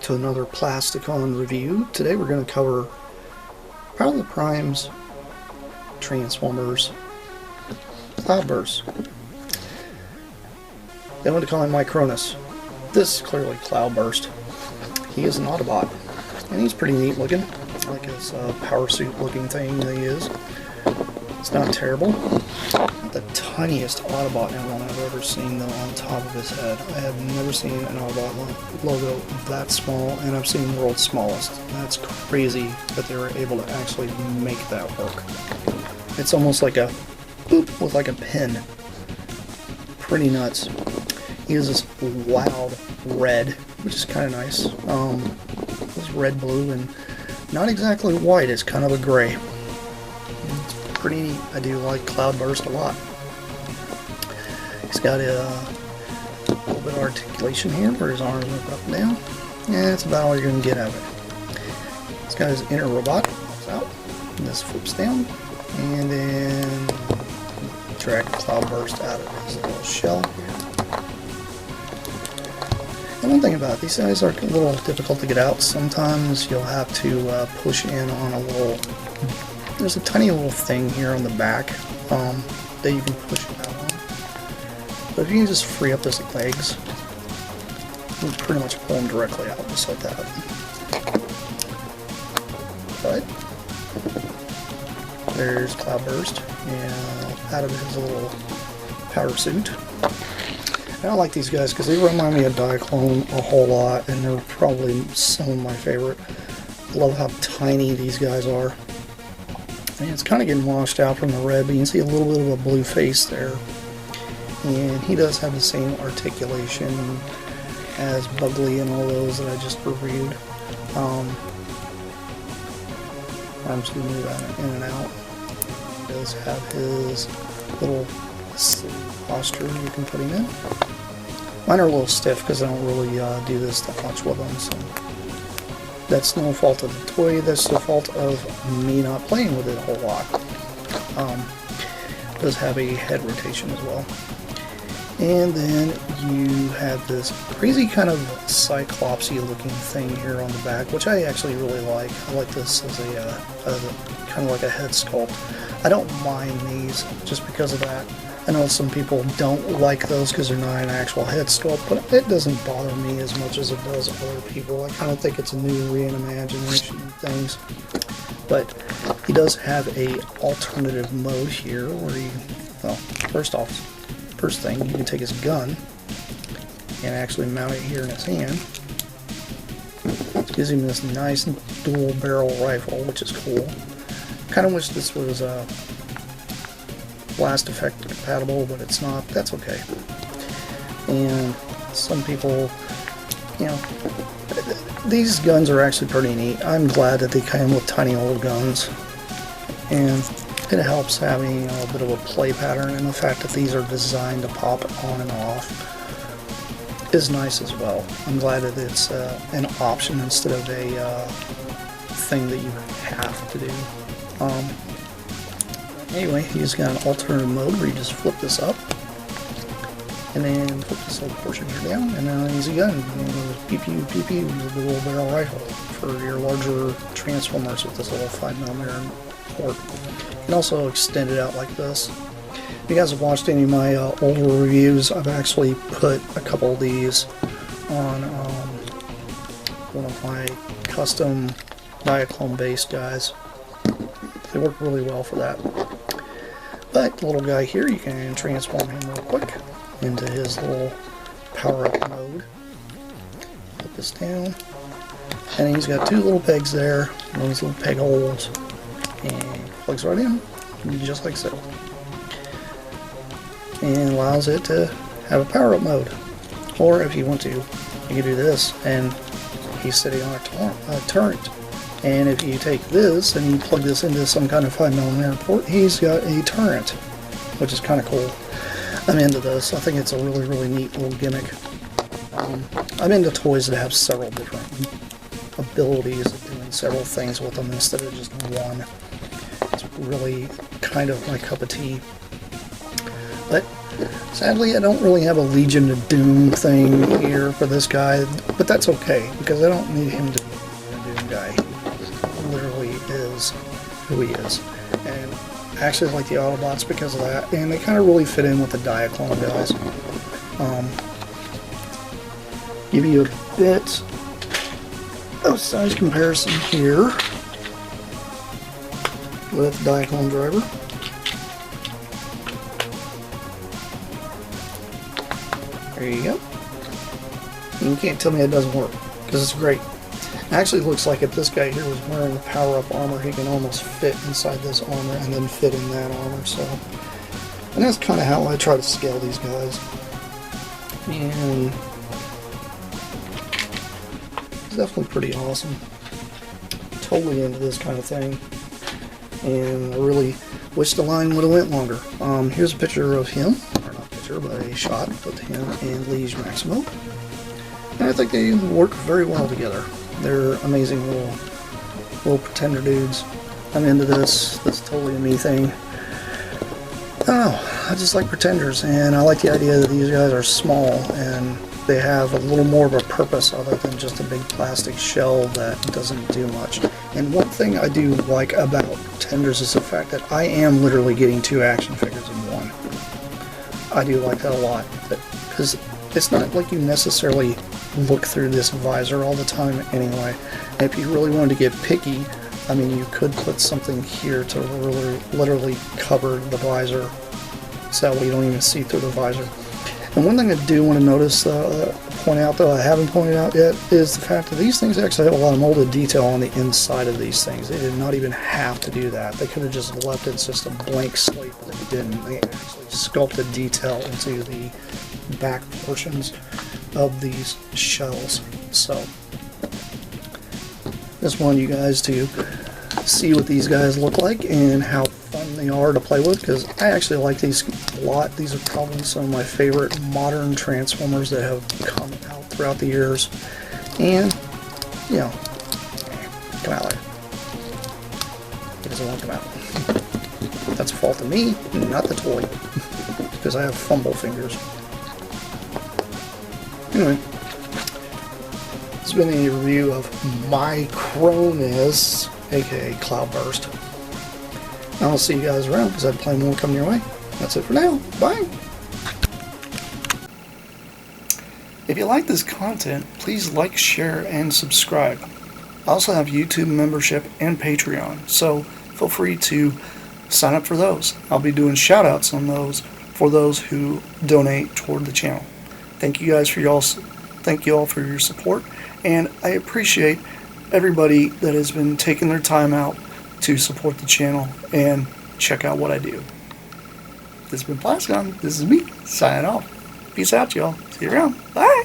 to another Plasticon review. Today we're going to cover Power Prime's Transformers Cloudburst. They want to call him Micronus. This is clearly Cloudburst. He is an Autobot, and he's pretty neat looking. I like his power suit looking thing that he is. It's not terrible. Not the tiniest Autobot one I've ever seen though on top of his head. I have never seen an Autobot logo that small, and I've seen the world's smallest. That's crazy that they were able to actually make that work. It's almost like a boop with like a pin. Pretty nuts. He has this loud red, which is kind of nice. It's red, blue, and not exactly white. It's kind of a gray. It's pretty neat. I do like Cloudburst a lot. He's got a little bit of articulation here where his arms move up and down. Yeah, that's about all you're going to get out of it. He's got his inner robot. Pops out. And this flips down. And then drag Cloudburst out of his little shell here. And one thing about it, these guys are a little difficult to get out. Sometimes you'll have to push in on a little... There's a tiny little thing here on the back that you can push it out on. But if you can just free up those legs, you can pretty much pull them directly out just like that. But there's Cloudburst, and out of his little power suit. I like these guys because they remind me of Diaclone a whole lot, and they're probably some of my favorite. Love how tiny these guys are. And it's kind of getting washed out from the red, but you can see a little bit of a blue face there. And he does have the same articulation as Bugley and all those that I just reviewed. Arms can move in and out. He does have his little posture you can put him in. Mine are a little stiff because I don't really do this that much with them, so that's no fault of the toy, that's the fault of me not playing with it a whole lot. It does have a head rotation as well. And then you have this crazy kind of cyclopsy looking thing here on the back, which I actually really like. I like this as a kind of like a head sculpt. I don't mind these just because of that. I know some people don't like those because they're not an actual head sculpt, but it doesn't bother me as much as it does other people. I kind of think it's a new reimagination of things. But he does have a alternative mode here where you, well, first thing, you can take his gun and actually mount it here in his hand. It gives him this nice dual barrel rifle, which is cool. Kind of wish this was blast effect compatible, but it's not. That's okay. And some people, you know, these guns are actually pretty neat. I'm glad that they came with tiny little guns, and it helps having a bit of a play pattern, and the fact that these are designed to pop on and off is nice as well. I'm glad that it's an option instead of a thing that you have to do. Anyway, he's got an alternative mode where you just flip this up, and then flip this little portion here down, and then he's a gun. Pew pew pew pew with a little barrel rifle for your larger Transformers with this little 5mm port. You can also extend it out like this. If you guys have watched any of my older reviews, I've actually put a couple of these on one of my custom Diaclone based guys. They work really well for that. But the little guy here, you can transform him real quick into his little power-up mode. Put this down. And he's got two little pegs there, those little peg holes. And plugs right in, just like so. And allows it to have a power-up mode. Or if you want to, you can do this, and he's sitting on a turret. And if you take this and you plug this into some kind of 5mm port, he's got a turret, which is kind of cool. I'm into this. I think it's a really, really neat little gimmick. I'm into toys that have several different abilities of doing several things with them instead of just one. It's really kind of my cup of tea. But Sadly, I don't really have a Legion of Doom thing here for this guy, but that's okay, because I don't need him to be a Doom guy. He literally is who he is. And I actually like the Autobots because of that, and they kind of really fit in with the Diaclone guys. Give you a bit of size comparison here with Diaclone Driver. There you go. And you can't tell me it doesn't work, because it's great. It actually looks like if this guy here was wearing the power-up armor, he can almost fit inside this armor and then fit in that armor. So, and that's kind of how I try to scale these guys. And it's definitely pretty awesome. Totally into this kind of thing. And I really wish the line would have went longer. Here's a picture of him, or not a picture, but a shot with him and Liege Maximo. And I think they work very well together. They're amazing little pretender dudes. I'm into this. That's totally a me thing. I don't know. I just like pretenders, and I like the idea that these guys are small and they have a little more of a purpose other than just a big plastic shell that doesn't do much. And one thing I do like about pretenders is the fact that I am literally getting 2 action figures in one. I do like that a lot, because it's not like you necessarily look through this visor all the time anyway. And if you really wanted to get picky, I mean, you could put something here to literally cover the visor, so that way you don't even see through the visor. And one thing I do want to notice, point out though I haven't pointed out yet, is the fact that these things actually have a lot of molded detail on the inside of these things. They did not even have to do that. They could have just left it just a blank slate, but they didn't. They actually sculpted detail into the back portions of these shells. So just wanted you guys to see what these guys look like and how fun they are to play with, because I actually like these a lot. These are probably some of my favorite modern Transformers that have come out throughout the years. And, you know, come out later. It doesn't want to come out. That's a fault of me, not the toy, because I have fumble fingers. Anyway, it's been a review of Micronus, aka Cloudburst. I'll see you guys around, because I have plenty more coming your way. That's it for now. Bye! If you like this content, please like, share, and subscribe. I also have YouTube membership and Patreon, so feel free to sign up for those. I'll be doing shout-outs on those for those who donate toward the channel. Thank you guys for thank you all for your support, and I appreciate everybody that has been taking their time out to support the channel and check out what I do. This has been Plasticon. This is me, signing off. Peace out, y'all. See you around. Bye!